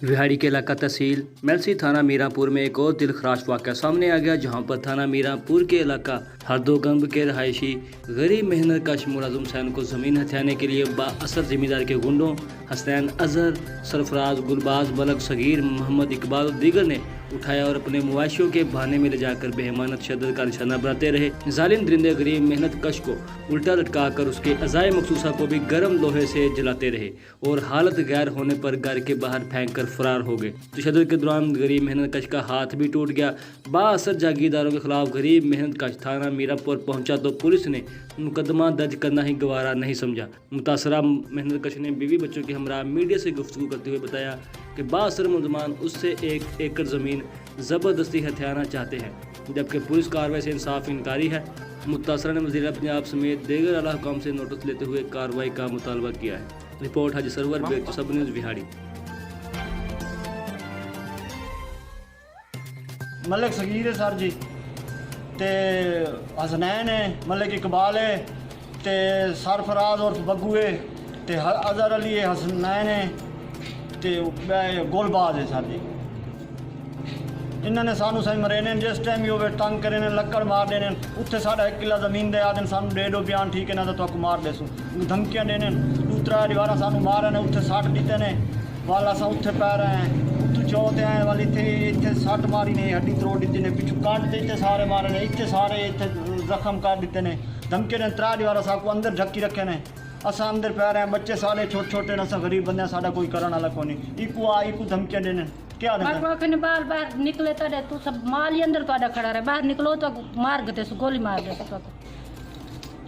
विहाड़ी के इलाका तहसील मेलसी थाना मीरापुर में एक और दिलखराश वाक़या सामने आ गया, जहां पर थाना मीरापुर के इलाका हरदोगंब के रहायशी गरीब मेहनत कश मुलाजिम हुसैन को ज़मीन हथियाने के लिए बाअसर ज़मींदार के गुंडों हसनैन अजहर, सरफराज, गुलबाज, बलग, सगीर, मोहम्मद इकबाल और दीगर ने उठाया और अपने मुआशियों के बहाने में ले जाकर बेहमानत शद्दत का निशाना बनाते रहे। जालिम दरिंदे गरीब मेहनत कश को उल्टा लटका कर उसके अज़ाए मखसूसा को भी गर्म लोहे से जलाते रहे और हालत गैर होने पर घर के बाहर फेंक कर फरार हो गए। तशद्दुद के दौरान गरीब मेहनत कश का हाथ भी टूट गया। बाअसर जागीरदारों के खिलाफ गरीब मेहनत कश थाना मीरापुर पहुंचा तो पुलिस ने मुकदमा दर्ज करना ही गवारा नहीं समझा। मुतासरा मेहनत कश ने बीवी बच्चों के हमरा मीडिया से गुफ्तगू करते हुए बताया कि बाअसर मुलजमान उससे 1 एकड़ ज़मीन ज़बरदस्ती हथियाना चाहते हैं, जबकि पुलिस कार्रवाई से इंसाफ इनकारी है। मुतासरा ने वज़ीर पंजाब समेत दीगर आला हुकाम से नोटिस लेते हुए कार्रवाई का मुतालबा किया है। रिपोर्ट हाजी सरवर, ब्यूरो सब न्यूज़, विहाड़ी। मलिक सगीर है सर जी, ते हसनैन है, मलिक इकबाल है, ते सरफराज और बग्गू है, ते अजहर अली है, हसनैन है, ते गोलबाज है सर जी। इन्होंने सानू सही मरे ने जिस टाइम ही तंग करे ने, लक्कड़ मार देने उत्थे साढ़ा 1 किला ज़मीन दे आदन सानू दे दो बयान, ठीक है ना तो तुक मार देसू, धमकियां देने दूसरा दीवारा सानू मारे ने, उत्थे सट दीते ने वाला सा उत्थे पै रहे हैं, उत्थू चौथे आए वाली इतने सट मारी ने, हड्डी तोड़ दी ने, पिछू कंड ते इतने सारे मारे ने, इतने सारे इतने जख्म कर दिते ने, धमके ने 3 दीवारा साकू अंदर झक्की रखे ने, असा अंदर पै रहे हैं, बच्चे सारे छोटे छोटे ने, असा गरीब बंदे साडा कोई करने वाला कोई नहीं, इकू आ इकू धमकियां देने क्या देने बार बार निकले तो तू सब माल ही अंदर तो खड़ा रहे, बाहर निकलो तो मार गए गोली मार दे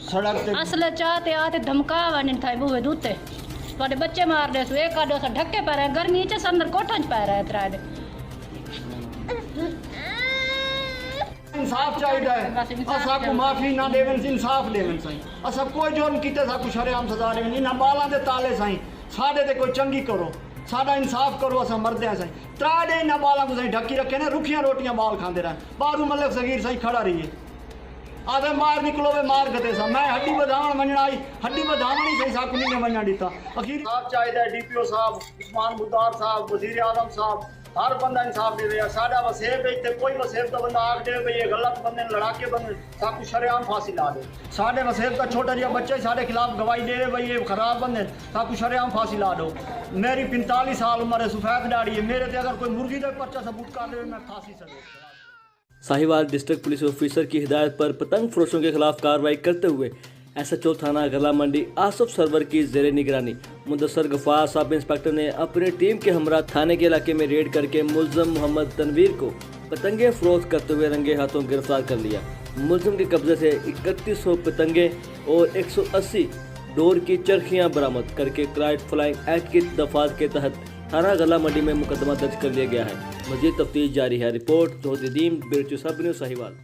सड़क असले चाहते आते धमका वन था बुए दूते थोड़े बच्चे मार दे सो एक आधो ढक्के पै रहे, गर्मी च अंदर कोठा च पै रहे हैं त्राडे। इंसाफ चाहिए है, असा को माफी ना देवन, इंसाफ देवन सही, असा कोई जुर्म कीते सा को शरेआम सजा देवन, इन्हां बालां दे ताले सही साडे ते कोई चंगी करो, साडा इंसाफ करो, असा मरदे हैं सही, त्राडे इन्हां बालां को सही ढक्की रखे ने, रुखियां रोटियां बाल खांदे रहे, बारू मलिक सगीर सही खड़ा रही है, आधे मार निकलो वे मार गते सा, मैं हड्डी बधावन वंजण आई, हड्डी बधावन ही सही साकू नहीं वंजण दीता। अखीर इंसाफ चाहिए, DPO साहब, उस्मान बुद्दार साहब, वज़ीर आज़म साहब, हर बंदा इंसाफ दे रहा। साडा वसेब है, कोई वसेब का बंदा आख दे भाई ये गलत बंदे लड़ाके बंदे साकू शरेआम फांसी ला दे, साडे वसेब का छोटा जिहा बच्चा साडे खिलाफ गवाही दे रहे भाई ये खराब बंदे साकू शरेआम फांसी ला दो। मेरी 45 साल उम्र है, सफेद दाढ़ी है, मेरे ते अगर कोई मुर्गी का पर्चा सबूत कर दे मैं फांसी सके। साहिवाल डिस्ट्रिक्ट पुलिस ऑफिसर की हिदायत पर पतंग फरोशों के खिलाफ कार्रवाई करते हुए SHO थाना गला मंडी आसफ सरवर की जेर निगरानी मुदस्सर गफार सब इंस्पेक्टर ने अपनी टीम के हमरा थाने के इलाके में रेड करके मुलजम मोहम्मद तनवीर को पतंगे फरोख्त करते हुए रंगे हाथों गिरफ्तार कर लिया। मुलजम के कब्जे से 3100 पतंगे और 180 डोर की चरखियाँ बरामद करके क्राइट फ्लाइंग एक्ट की दफात के तहत थाना गला मंडी में मुकदमा दर्ज कर लिया गया है। मजीद तफ्तीश जारी है। रिपोर्ट जोहदीन, ब्यूरो सब न्यूज़, साहिवाल।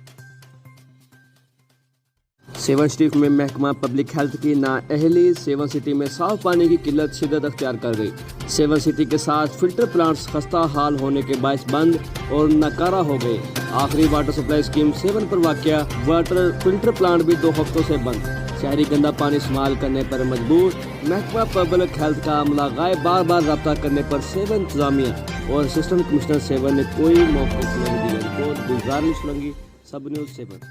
सेवन स्ट्रीट में महकमा पब्लिक हेल्थ की नाअहली सेवन सिटी में साफ पानी की किल्लत शिद्दत अख्तियार कर गई। सेवन सिटी के साथ फिल्टर प्लांट्स खस्ता हाल होने के बायस बंद और नकारा हो गए। आखिरी वाटर सप्लाई स्कीम 7 पर वाक़या वाटर फिल्टर प्लांट भी 2 हफ्तों से बंद। शहरी गंदा पानी इस्तेमाल करने पर मजबूर। महकमा पब्लिक हेल्थ का अमला गायब, बार बार रब्ता करने पर सेवन इंतजामिया और असिस्टेंट कमिश्नर सेवन ने कोई मौक़िफ़ नहीं दिया। रिपोर्ट गुलजार निशलंगी, सब न्यूज़ 7।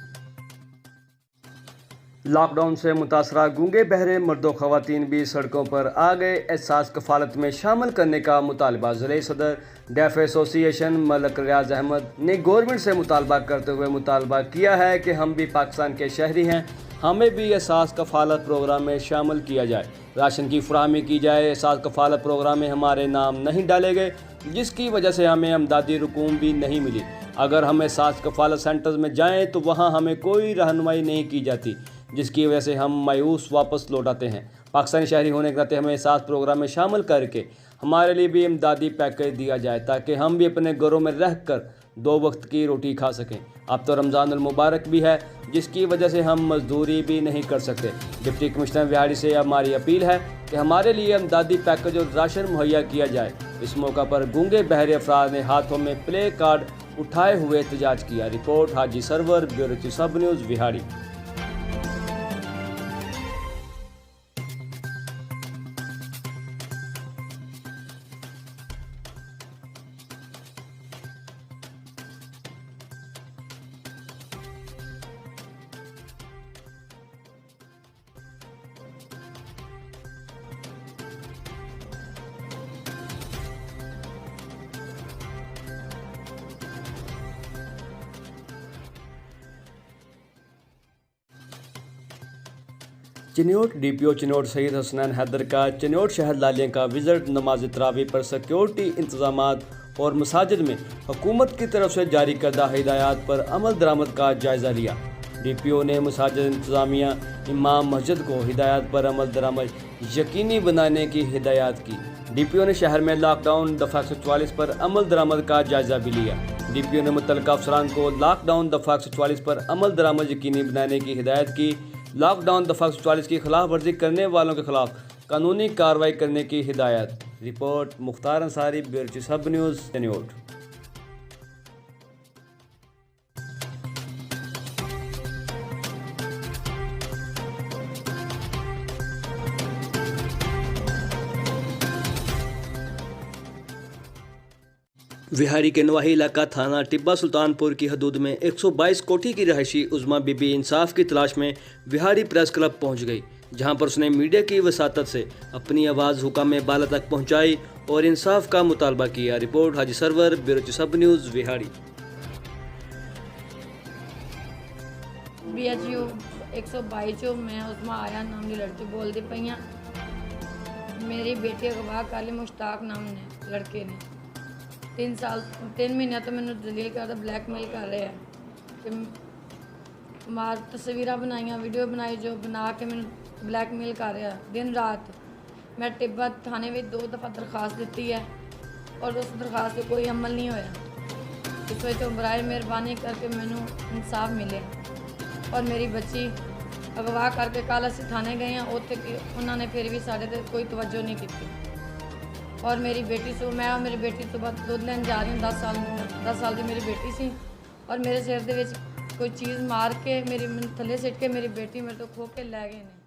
लॉकडाउन से मुतासरा गूंगे बहरे मर्दों ख़वातीन भी सड़कों पर आ गए। एहसास कफ़ालत में शामिल करने का मुतालबा। ज़िले सदर डेफ एसोसिएशन मलक रियाज अहमद ने गवर्नमेंट से मुतालबा करते हुए मुतालबा किया है कि हम भी पाकिस्तान के शहरी हैं, हमें भी एहसास कफ़ालत प्रोग्राम में शामिल किया जाए, राशन की फराहमी की जाए। एहसास कफ़ालत प्रोग्राम में हमारे नाम नहीं डाले गए, जिसकी वजह से हमें अमदादी रकूम भी नहीं मिली। अगर हम एहसास कफ़ालत सेंटर्स में जाएँ तो वहाँ हमें कोई रहनुमाई नहीं की जाती, जिसकी वजह से हम मायूस वापस लौट आते हैं। पाकिस्तानी शहरी होने के नाते हमें एहसास प्रोग्राम में शामिल करके हमारे लिए भी इमदादी पैकेज दिया जाए, ताकि हम भी अपने घरों में रह कर 2 वक्त की रोटी खा सकें। अब तो रमज़ान अल मुबारक भी है, जिसकी वजह से हम मजदूरी भी नहीं कर सकते। डिप्टी कमिश्नर विहाड़ी से हमारी अपील है कि हमारे लिए इमदादी पैकेज और राशन मुहैया किया जाए। इस मौका पर गूंगे बहरे अफराद ने हाथों में प्ले कार्ड उठाए हुए एहतजाज किया। रिपोर्ट हाजी सरवर, ब्यूरो सब न्यूज़, विहाड़ी। चिन्योट DPO चिन्योट सईद हसनैन हैदर का चिन्योट शहर लालिया का विजिट नमाज तरावी पर सिक्योरिटी इंतजामात और मसाजिद में हुकूमत की तरफ से जारी करदा हिदायत पर अमल दरामद का जायज़ा लिया। DPO ने मसाजिद इंतज़ामिया इमाम मस्जिद को हिदायत पर अमल दरामद यकीनी बनाने की हिदायत की। DPO ने शहर में लॉकडाउन दफ़ा 144 पर अमल दरामद का जायज़ा भी लिया। DPO ने मुतल्लिक़ा अफसरान को लॉकडाउन दफ़ा 144 पर अमल दरामद यकीनी बनाने की हिदायत की। लॉकडाउन दफ़ा 144 की खिलाफ वर्जी करने वालों के खिलाफ कानूनी कार्रवाई करने की हिदायत। रिपोर्ट मुख्तार अंसारी, ब्यूरो सब न्यूज़, चिन्योट। विहारी के नवाही इलाका थाना टिब्बा सुल्तानपुर की हदूद में 122 कोठी की रहायशी उज़्मा बीबी इंसाफ की तलाश में विहारी प्रेस क्लब पहुंच गई, जहां पर उसने मीडिया की वसातत से अपनी आवाज़ हुकाम बाला तक पहुंचाई और इंसाफ का मुतालबा किया। रिपोर्ट हाजी सरवर, ब्यूरो सब न्यूज़, विहारी। BHU 122 मैं उस्मा आया नाम की लड़की बोलती पई हाँ। मेरी बेटी अगवा कर ली मुश्ताक नाम ने लड़के ने 3 महीने तो मैंने दलील करता ब्लैकमेल कर रहे हैं कि मार तस्वीर बनाई, वीडियो बनाई जो बना के मैंने ब्लैकमेल कर रहा दिन रात। मैं टिब्बा थाने में 2 दफ़ा दरखास्त दी है और उस दरखास्त पर कोई अमल नहीं होया। इस वजह तो बराए मेहरबानी करके मैनू इंसाफ मिले। और मेरी बच्ची अगवा करके कल असीं थाने गए हैं, उत्थे उन्होंने फिर भी साढ़े ते कोई तवज्जो नहीं की। और मेरी बेटी सो मैं और मेरी बेटी सुबह दुध लैन जा रही हूँ, 10 साल की मेरी बेटी सी और मेरे सिर दे विच कोई चीज़ मार के मेरी थले सिट के मेरी बेटी मेरे तो खो के लै गए ने।